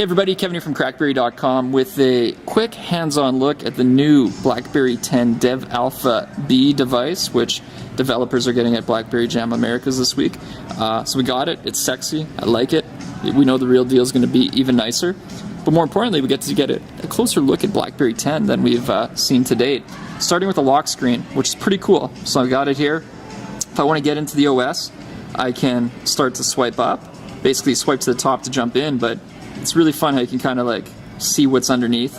Hey everybody, Kevin here from crackberry.com with a quick hands-on look at the new BlackBerry 10 Dev Alpha B device, which developers are getting at BlackBerry Jam Americas this week. So we got it, it's sexy, I like it. We know the real deal is going to be even nicer. But more importantly, we get to get a closer look at BlackBerry 10 than we've seen to date. Starting with the lock screen, which is pretty cool. So I've got it here. If I want to get into the OS, I can start to swipe up. Basically swipe to the top to jump in, but it's really fun how you can kind of like see what's underneath.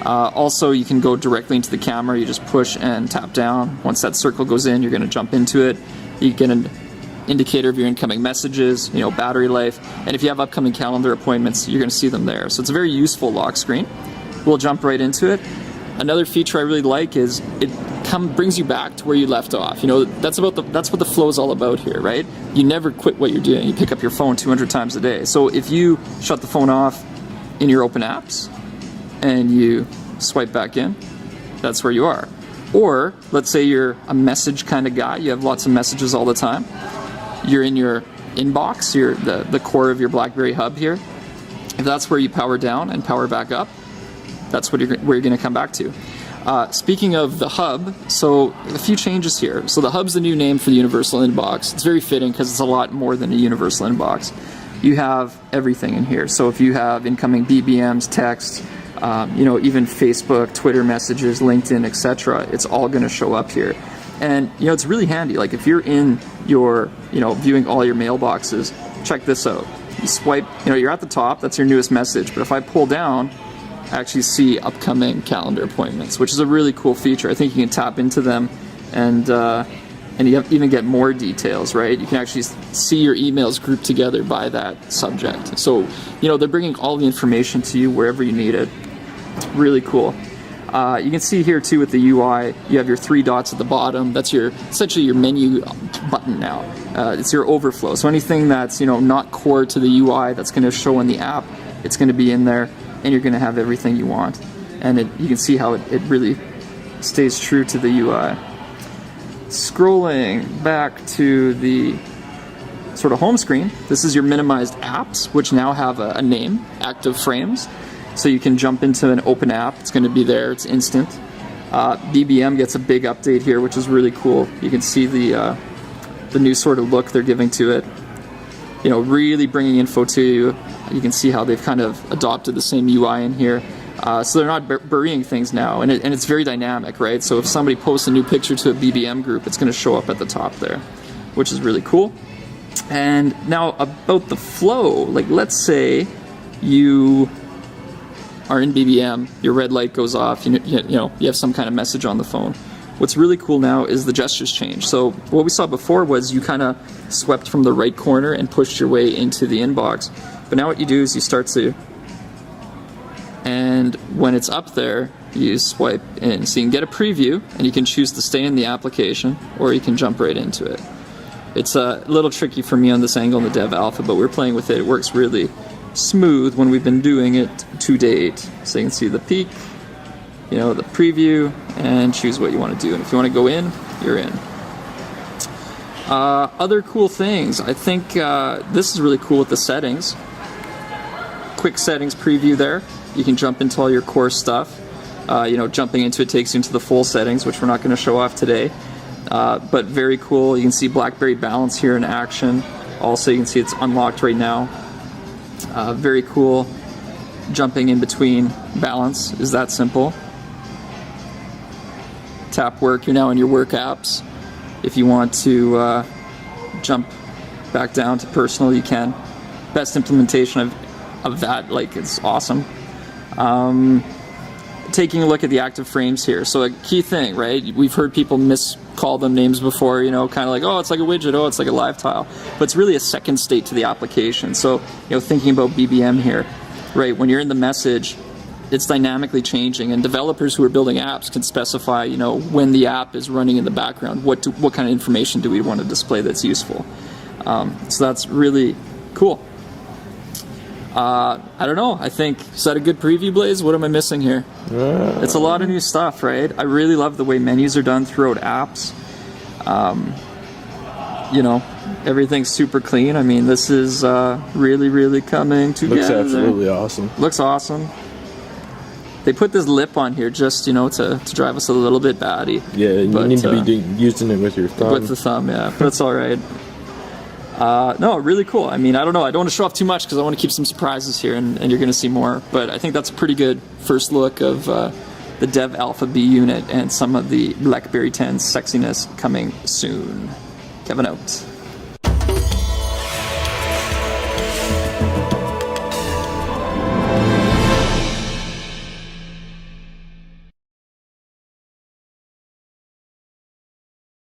Also, you can go directly into the camera. You just push and tap down. Once that circle goes in, you're going to jump into it. You get an indicator of your incoming messages, battery life, and if you have upcoming calendar appointments, you're going to see them there. So it's a very useful lock screen. We'll jump right into it. Another feature I really like is it brings you back to where you left off. That's what the flow is all about here, right? You never quit what you're doing. You pick up your phone 200 times a day. So if you shut the phone off in your open apps and you swipe back in, that's where you are. Or let's say you're a message kind of guy. You have lots of messages all the time. You're in your inbox, you're the core of your BlackBerry hub here. If that's where you power down and power back up, that's where you're going to come back to. Speaking of the hub, so a few changes here. So the hub's the new name for the universal inbox. It's very fitting because it's a lot more than a universal inbox. You have everything in here. So if you have incoming BBMs, text, even Facebook, Twitter messages, LinkedIn, etc., it's all going to show up here. And it's really handy. Like if you're in your, viewing all your mailboxes, check this out. You swipe, you're at the top. That's your newest message. But if I pull down, actually see upcoming calendar appointments, which is a really cool feature. I think you can tap into them and you even get more details, right? You can actually see your emails grouped together by that subject. So, they're bringing all the information to you wherever you need it. Really cool. You can see here too with the UI, you have your 3 dots at the bottom. That's essentially your menu button now. It's your overflow. So anything that's not core to the UI that's going to show in the app, it's going to be in there. And you're going to have everything you want. And you can see how it really stays true to the UI. Scrolling back to the sort of home screen, this is your minimized apps, which now have a name, Active Frames. So you can jump into an open app, it's going to be there, it's instant. BBM gets a big update here, which is really cool. You can see the new sort of look they're giving to it. Really bringing info to you. You can see how they've kind of adopted the same UI in here. So they're not burying things now, and it's very dynamic, right? So if somebody posts a new picture to a BBM group, it's going to show up at the top there, which is really cool. And now about the flow, like let's say you are in BBM, your red light goes off, you have some kind of message on the phone. What's really cool now is the gestures change. So what we saw before was you kind of swept from the right corner and pushed your way into the inbox. But now what you do is you start to, and when it's up there, you swipe in. So you can get a preview, and you can choose to stay in the application, or you can jump right into it. It's a little tricky for me on this angle in the Dev Alpha, but we're playing with it. It works really smooth when we've been doing it to date. So you can see the peak, the preview, and choose what you want to do. And if you want to go in, you're in. Other cool things, I think this is really cool with the settings. Quick settings preview there. You can jump into all your core stuff. Jumping into it takes you into the full settings, which we're not going to show off today. But very cool. You can see BlackBerry Balance here in action. Also, you can see it's unlocked right now. Very cool. Jumping in between balance is that simple. Tap work, you're now in your work apps. If you want to jump back down to personal, you can. Best implementation of that, it's awesome. Taking a look at the active frames here. So a key thing, right? We've heard people miscall them names before, kind of like, oh, it's like a widget, oh, it's like a live tile. But it's really a second state to the application. So, thinking about BBM here, right? When you're in the message, it's dynamically changing, and developers who are building apps can specify, when the app is running in the background, what kind of information do we want to display that's useful. So that's really cool. I don't know. I think, is that a good preview, Blaze? What am I missing here? It's a lot of new stuff, right? I really love the way menus are done throughout apps. you know, everything's super clean. I mean, this is really, really coming together. Looks absolutely awesome. Looks awesome. They put this lip on here just, you know, to drive us a little bit batty. Yeah, you need to be using it with your thumb. With the thumb, yeah. But it's all right. No, really cool. I mean, I don't know. I don't want to show off too much because I want to keep some surprises here, and you're going to see more. But I think that's a pretty good first look of the Dev Alpha B unit and some of the BlackBerry 10 sexiness coming soon. Kevin out.